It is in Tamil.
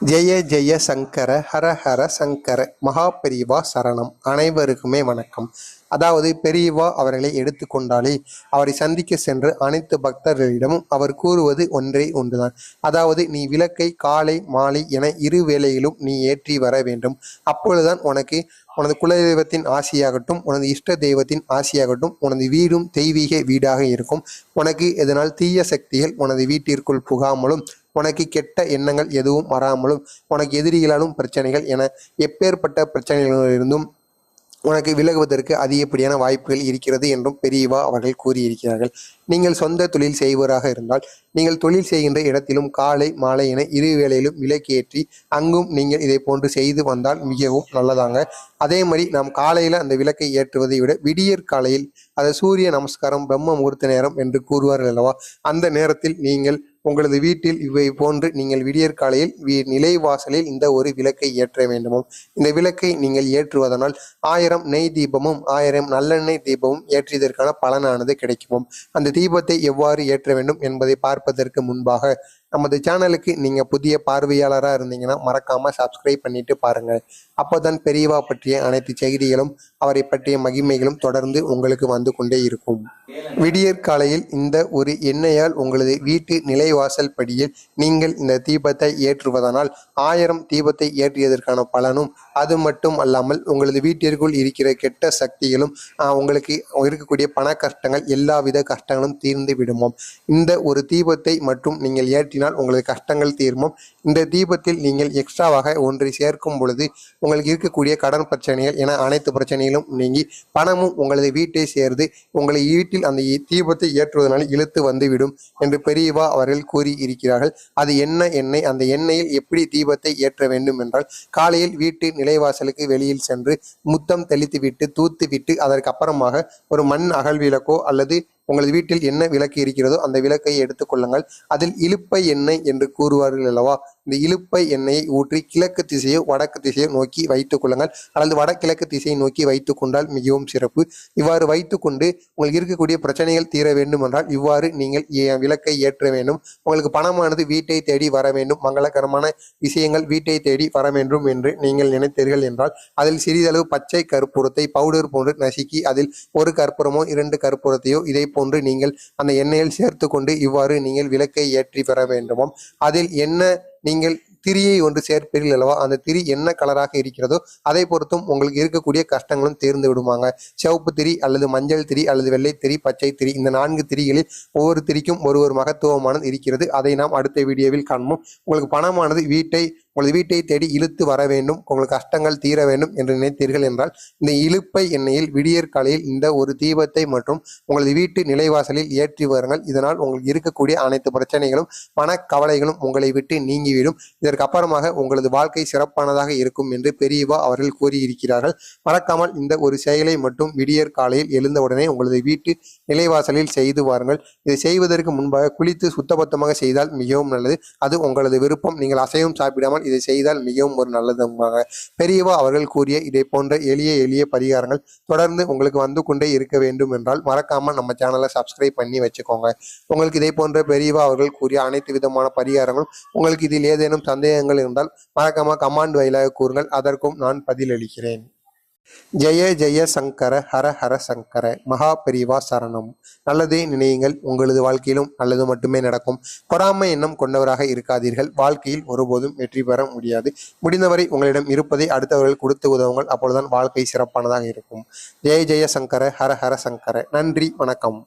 ஜெய ஜெய சங்கர ஹர ஹர சங்கர மகா பெரியவா சரணம். அனைவருக்குமே வணக்கம். அதாவது பெரியவா அவர்களை எடுத்துக்கொண்டாலே அவரை சந்திக்க சென்று அனைத்து பக்தர்களிடமும் அவர் கூறுவது ஒன்றே ஒன்றுதான். அதாவது நீ விளக்கை காலை மாலை என இரு வேளையிலும் நீ ஏற்றி வர வேண்டும். அப்பொழுதுதான் உனது குலதெய்வத்தின் ஆசியாகட்டும், உனது இஷ்ட தெய்வத்தின் ஆசியாகட்டும், உனது வீடும் தெய்வீக வீடாக இருக்கும். உனக்கு எதனால் தீய சக்திகள் உனது வீட்டிற்குள் புகாமலும், உனக்கு கெட்ட எண்ணங்கள் எதுவும் வராமலும், உனக்கு எதிரிகளாலும் பிரச்சனைகள் என எப்பேற்பட்ட பிரச்சனைகளிலிருந்தும் உனக்கு விலகுவதற்கு அதிகப்படியான வாய்ப்புகள் இருக்கிறது என்றும் பெரியவா அவர்கள் கூறியிருக்கிறார்கள். நீங்கள் சொந்த தொழில் செய்வராக இருந்தால் நீங்கள் தொழில் செய்கின்ற இடத்திலும் காலை மாலை என இரு வேளையிலும் விளக்கேற்றி அங்கும் நீங்கள் இதை போன்று செய்து வந்தால் மிகவும் நல்லதாங்க. அதே மாதிரி நாம் காலையில் அந்த விளக்கை ஏற்றுவதை விட விடியற் காலையில், அது சூரிய நமஸ்காரம் பிரம்ம முகூர்த்த நேரம் என்று கூறுவார்கள் அல்லவா, அந்த நேரத்தில் நீங்கள் உங்களது வீட்டில் இவை போன்று நீங்கள் விடியற் காலையில் நிலைவாசலில் இந்த ஒரு விளக்கை ஏற்ற வேண்டுமோ. இந்த விளக்கை நீங்கள் ஏற்றுவதனால் 1000 நெய் தீபமும் 1000 நல்லெண்ணெய் தீபமும் ஏற்றியதற்கான பலனானது கிடைக்குமோ. அந்த தீபத்தை எவ்வாறு ஏற்ற வேண்டும் என்பதை பார்ப்பதற்கு முன்பாக நமது சேனலுக்கு நீங்கள் புதிய பார்வையாளராக இருந்தீங்கன்னா மறக்காமல் சப்ஸ்கிரைப் பண்ணிட்டு பாருங்கள். அப்போதான் பெரியவா பற்றிய அனைத்து செய்திகளும் அவரை பற்றிய மகிமைகளும் தொடர்ந்து உங்களுக்கு வந்து கொண்டே இருக்கும். விடியற் காலையில் இந்த ஒரு எண்ணெயால் உங்களது வீட்டு நிலைவாசல் படியில் நீங்கள் இந்த தீபத்தை ஏற்றுவதனால் 1000 தீபத்தை ஏற்றியதற்கான பலனும், அது மட்டும் அல்லாமல் உங்களது வீட்டிற்குள் இருக்கிற கெட்ட சக்திகளும், உங்களுக்கு இருக்கக்கூடிய பண கஷ்டங்கள், எல்லாவித கஷ்டங்களும் தீர்ந்து விடுமோம். இந்த ஒரு தீபத்தை மட்டும் நீங்கள் ஏற்றினால் உங்களது கஷ்டங்கள் தீர்மோம். இந்த தீபத்தில் நீங்கள் எக்ஸ்ட்ராவாக ஒன்றை சேர்க்கும் பொழுது உங்களுக்கு இருக்கக்கூடிய கடன் பிரச்சனைகள் என அனைத்து பிரச்சனைகளும் நீங்கி பணமும் உங்களது வீட்டை சேர்ந்து உங்களை வீட்டில் அந்த தீபத்தை ஏற்றுவதனால் இழுத்து வந்துவிடும் என்று பெரியவா அவர்கள் கூறி இருக்கிறார்கள். அது என்ன எண்ணெய், அந்த எண்ணெயில் எப்படி தீபத்தை ஏற்ற வேண்டும் என்றால், காலையில் வீட்டு நிலைவாசலுக்கு வெளியில் சென்று முத்தம் தெளித்து விட்டு தூத்து விட்டு அதற்கு அப்புறமாக ஒரு மண் அகல் விளக்கோ அல்லது உங்களது வீட்டில் என்ன விளக்கு இருக்கிறதோ அந்த விளக்கை எடுத்துக்கொள்ளுங்கள். அதில் இலுப்பை எண்ணெய் என்று கூறுவார்கள் அல்லவா, இந்த இலுப்பை எண்ணெயை ஊற்றி கிழக்கு திசையோ வடக்கு திசையோ நோக்கி வைத்துக் கொள்ளுங்கள், அல்லது வடகிழக்கு திசையை நோக்கி வைத்துக் கொண்டால் மிகவும் சிறப்பு. இவ்வாறு வைத்துக்கொண்டு உங்களுக்கு இருக்கக்கூடிய பிரச்சனைகள் தீர வேண்டும் என்றால் இவ்வாறு நீங்கள் விளக்கை ஏற்ற வேண்டும். உங்களுக்கு பணமானது வீட்டை தேடி வர வேண்டும், மங்களகரமான விஷயங்கள் வீட்டை தேடி வர வேண்டும் என்று நீங்கள் நினைத்தீர்கள் என்றால் அதில் சிறிதளவு பச்சை கற்பூரத்தை பவுடர் போன்று நசுக்கி அதில் ஒரு கற்பூரமோ 2 கற்பூரத்தையோ இதை போன்று நீங்கள் அந்த எண்ணெயில் சேர்த்து கொண்டு இவ்வாறு நீங்கள் விளக்கை ஏற்றி பெற வேண்டுமாம். அதில் என்ன நீங்கள் திரியை ஒன்று சேர்ப்பீர்கள் அல்லவா, அந்த திரி என்ன கலராக இருக்கிறதோ அதை பொறுத்தும் உங்களுக்கு இருக்கக்கூடிய கஷ்டங்களும் தேர்ந்து விடுவாங்க. சிவப்பு திரி அல்லது மஞ்சள் திரி அல்லது வெள்ளை திரி பச்சை திரி, இந்த 4 திரிகளில் ஒவ்வொரு திரிக்கும் ஒரு மகத்துவமானது இருக்கிறது. அதை நாம் அடுத்த வீடியோவில் காண்போம். உங்களுக்கு பணமானது உங்களது வீட்டை தேடி இழுத்து வர வேண்டும், உங்களுக்கு கஷ்டங்கள் தீர வேண்டும் என்று நினைத்தீர்கள் என்றால் இந்த இலுப்பை எண்ணெயில் விடியற் காலையில் இந்த ஒரு தீபத்தை மற்றும் உங்களது வீட்டு நிலைவாசலில் ஏற்றி வருங்கள். இதனால் உங்களுக்கு இருக்கக்கூடிய அனைத்து பிரச்சனைகளும் மனக்கவலைகளும் உங்களை விட்டு நீங்கிவிடும். இதற்கு அப்புறமாக உங்களது வாழ்க்கை சிறப்பானதாக இருக்கும் என்று பெரியவா அவர்கள் கூறியிருக்கிறார்கள். மறக்காமல் இந்த ஒரு செயலை மட்டும் விடியற் காலையில் எழுந்தவுடனே உங்களது வீட்டு நிலைவாசலில் செய்து வாருங்கள். இதை செய்வதற்கு முன்பாக குளித்து சுத்தபத்தமாக செய்தால் மிகவும் நல்லது. அது உங்களது விருப்பம். நீங்கள் அசைவம் சாப்பிடாமல் இதை செய்தால் மிகவும் ஒரு நல்லதுமாக பெரியவா அவர்கள் கூறிய இதை போன்ற எளிய பரிகாரங்கள் தொடர்ந்து உங்களுக்கு வந்து கொண்டே இருக்க வேண்டும் என்றால் மறக்காமல் நம்ம சேனலை சப்ஸ்கிரைப் பண்ணி வச்சுக்கோங்க. உங்களுக்கு இதை போன்ற பெரியவா அவர்கள் கூறிய அனைத்து விதமான பரிகாரங்களும் உங்களுக்கு இதில் ஏதேனும் சந்தேகங்கள் இருந்தால் மறக்காம கமாண்ட் வாயிலாக கூறுங்கள், அதற்கும் நான் பதிலளிக்கிறேன். ஜெய ஜெய சங்கர ஹர ஹர சங்கர மகா பெரியவா சரணம். நல்லதே நினையுங்கள், உங்களது வாழ்க்கையிலும் நல்லது மட்டுமே நடக்கும். பொறாமை எண்ணம் கொண்டவராக இருக்காதீர்கள். வாழ்க்கையில் ஒருபோதும் வெற்றி பெற முடியாது. முடிந்தவரை உங்களிடம் இருப்பதை அடுத்தவர்கள் கொடுத்து உதவுங்கள், அப்பொழுதுதான் வாழ்க்கை சிறப்பானதாக இருக்கும். ஜெய ஜெய சங்கர ஹர ஹர சங்கர. நன்றி, வணக்கம்.